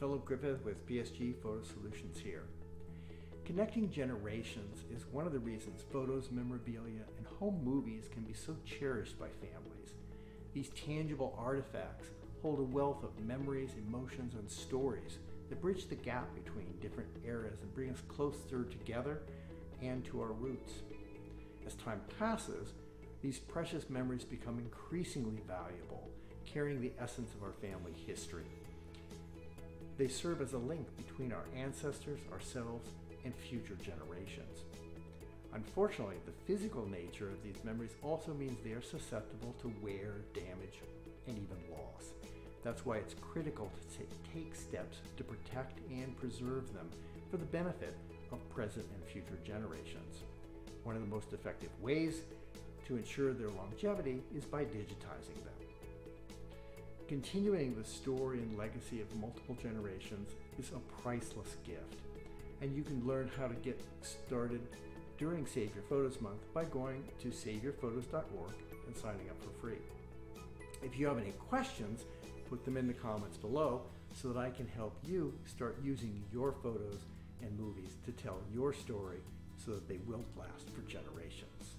Philip Griffith with PSG Photo Solutions here. Connecting generations is one of the reasons photos, memorabilia, and home movies can be so cherished by families. These tangible artifacts hold a wealth of memories, emotions, and stories that bridge the gap between different eras and bring us closer together and to our roots. As time passes, these precious memories become increasingly valuable, carrying the essence of our family history. They serve as a link between our ancestors, ourselves, and future generations. Unfortunately, the physical nature of these memories also means they are susceptible to wear, damage, and even loss. That's why it's critical to take steps to protect and preserve them for the benefit of present and future generations. One of the most effective ways to ensure their longevity is by digitizing them. Continuing the story and legacy of multiple generations is a priceless gift, and you can learn how to get started during Save Your Photos Month by going to saveyourphotos.org and signing up for free. If you have any questions, put them in the comments below so that I can help you start using your photos and movies to tell your story so that they will last for generations.